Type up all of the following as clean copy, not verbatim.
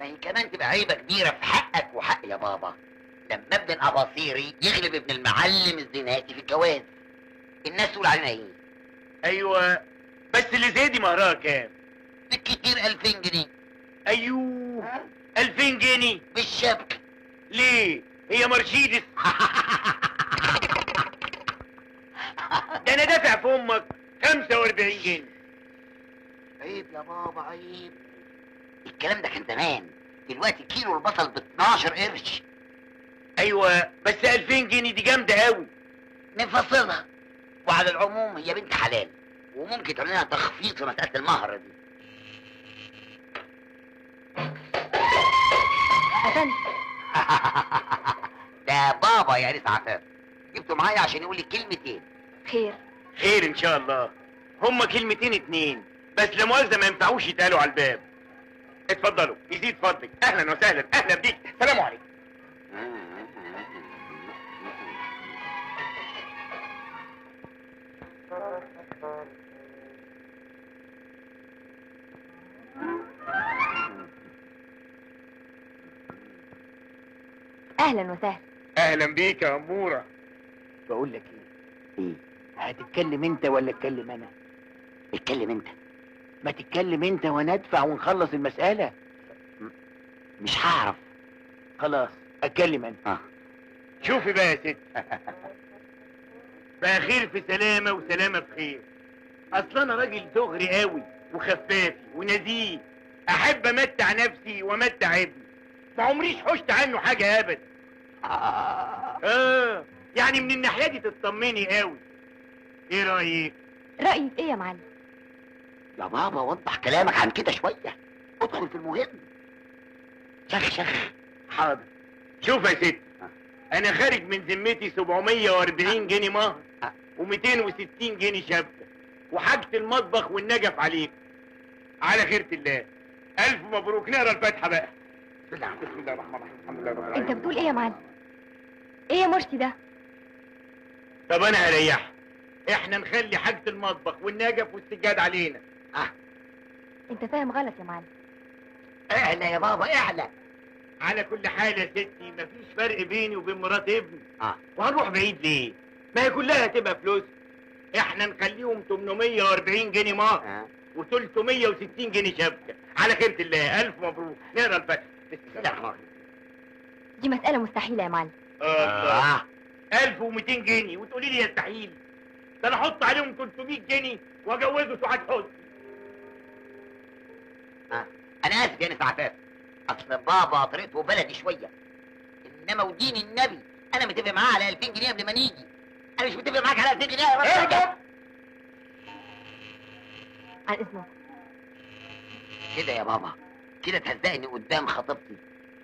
ما هي كمان تبقى عيبه كبيره في حقك وحق يا بابا لما ابن الاباصيري يغلب ابن المعلم الزناتي في الجواز. الناس تقول علينا ايه؟ ايوه، بس اللي زي دي مهرها كام؟ بالكتير 2000 جنيه. ايوه 2000 جنيه بالشبكه. ليه؟ هي مرشيدس؟ ده انا دافع في امك 45 جنيه. عيب يا بابا عيب. الكلام ده كان زمان، دلوقتي كيلو البصل ب 12 قرش. ايوه بس 2000 جنيه دي جامده قوي. نفصلها. وعلى العموم هي بنت حلال، وممكن تعمل لنا تخفيض في مساله المهر دي. أفندم. ده بابا يا انس عفاف، جبته معايا عشان يقول لي كلمتين. خير. خير ان شاء الله. هما كلمتين اتنين بس، لا مؤاخذه ما ينفعوش يتقالوا على الباب. اتفضلوا، يزيد فضلك. اهلا وسهلا. اهلا بيك. سلام عليكم. أهلا وسهلا. اهلا بيك يا اموره. بقول لك ايه، هتتكلم انت ولا اتكلم انا؟ اتكلم انت. ما تتكلم انت وانا ادفع ونخلص المسألة. مش هعرف. خلاص اتكلم انا. شوفي بقى يا ست، بقى خير في سلامه وسلامه في خير. اصل انا راجل دغري قوي وخفافي ونزيه، احب امتع نفسي وامتع ابني، ما عمريش حشت عنه حاجه ابدا. يعني من الناحيه دي تطمني قوي. ايه رايك؟ رأيي في إيه يا معلم؟ يا بابا وضح كلامك عن كده شويه، ادخل في المهم. شخ. حاضر. شوف يا ست، انا خارج من ذمتي 740 جنيه مهر و260 جنيه شبكه، وحاجه المطبخ والنجف عليك. على خيرة الله. الف مبروك. نقرا الفاتحه بقى. بسم الله الرحمن الرحيم. الحمد لله رب العالمين. أنت بتقول إيه يا معلم؟ إيه يا مرسي ده؟ طب انا هريحك، احنا نخلي حاجه المطبخ والنجف والسجاد علينا. أنت فاهم غلط يا معلم. اعلى يا بابا اعلى. على كل حال يا ستي مفيش فرق بيني وبين مرات ابني. اه وهنروح بعيد ليه؟ ما هي كلها هتبقى فلوس. احنا نخليهم 840 جنيه مهر و360 جنيه شبكه. على خيرة الله. الف مبروك. نقرا الفاتحه. بسم الله الرحمن الرحيم. دي مسألة مستحيلة يا معلم. الله. 1200 جنيه وتقولي لي يستحيل؟ ده انا احط عليهم 300 جنيه واجوزه سعاد حسني. انا اسف يا انس عفاف، اصل بابا طريقته بلدي شويه، انما ودين النبي انا متفق معاه على 2000 جنيه قبل ما نيجي. انا مش متفق معاك على 2000 جنيه يا راجل. عن إذنك. كده يا بابا، كده تهزقني قدام خطيبتي.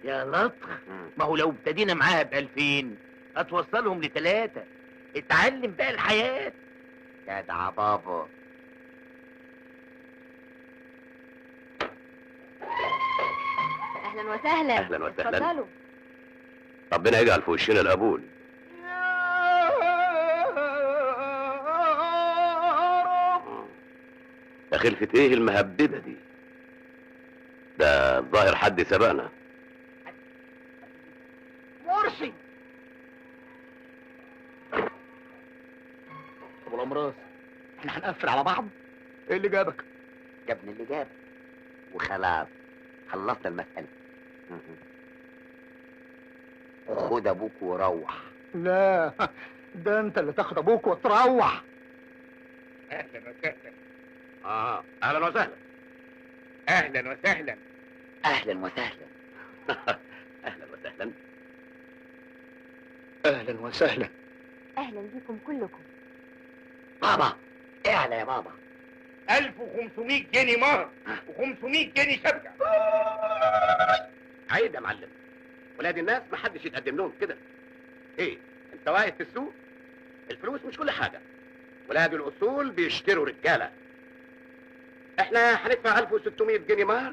يا لطخ، ما هو لو ابتدينا معاها ب2000 هتوصلهم ل3. اتعلم بقى الحياة. جدع بابا. أهلا وسهلا. أهلا وسهلا. اتفضلوا. ربنا يجعل في وشنا القبول. يا خلفة ايه المهببة دي؟ ده الظاهر حد سبقنا. مرسي. ابو الامراض، احنا هنقفل على بعض؟ ايه اللي جابك؟ جابني اللي جاب وخلاص خلصنا المسألة. خد ابوك وروح. لا، ده انت اللي تاخد ابوك وتروح. اهلا وسهلا. اهلا وسهلا. اهلا وسهلا. اهلا وسهلا. اهلا وسهلا. اهلا وسهلا. أهلا بيكم كلكم. بابا اعلى يا بابا. 1500 جنيه مهر و500 جنيه شبكه. عيب يا معلم، ولاد الناس ما حدش يتقدم لهم كده. ايه انت واقف في السوق؟ الفلوس مش كل حاجه، ولاد الاصول بيشتروا رجاله. احنا هندفع 1600 جنيه مهر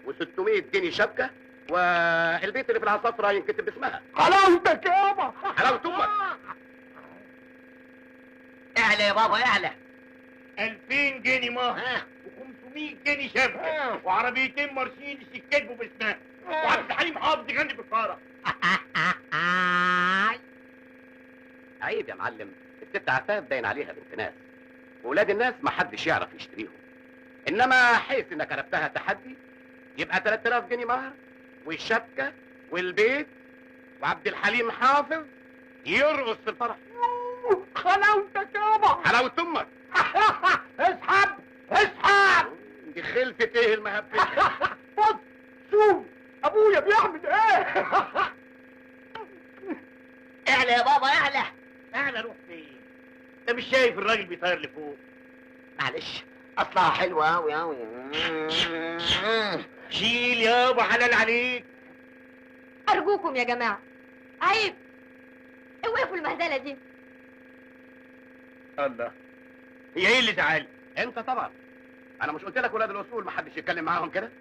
و600 جنيه شبكه، والبيت اللي في العصافره ينكتب باسمها. حلاوتك يابا. حلاوة امك. اعلى يا بابا اعلى. 2000 جنيه مهر و500 جنيه شبكه وعربيتين مرسيدس يتكتبوا باسمها. حافظ يغني بالفاره. عيب يا معلم، الست عفاف باين عليها بنت ناس، وولاد الناس ما حدش يعرف يشتريهم. انما حيث انك قلبتها تحدي، يبقى 3000 جنيه مهر والشبكه والبيت، وعبد الحليم حافظ يرقص في الفرح. خلاوتك يابا. حلاوه امك. اسحب اسحب. دي خلفة ايه المهبله؟ بص شوف ابويا بيعمل ايه. اعلى يا بابا اعلى. اعلى روح فين؟ انت مش شايف الراجل بيطير لفوق؟ معلش اصلها حلوه اوي اوي. شيل يابا حلال عليك. ارجوكم يا جماعه، عيب، اوقفوا المهزله دي. الله، هي ايه اللي زعل؟ انت طبعا. انا مش قلت لك ولاد الاصول ما حدش يتكلم معاهم كده؟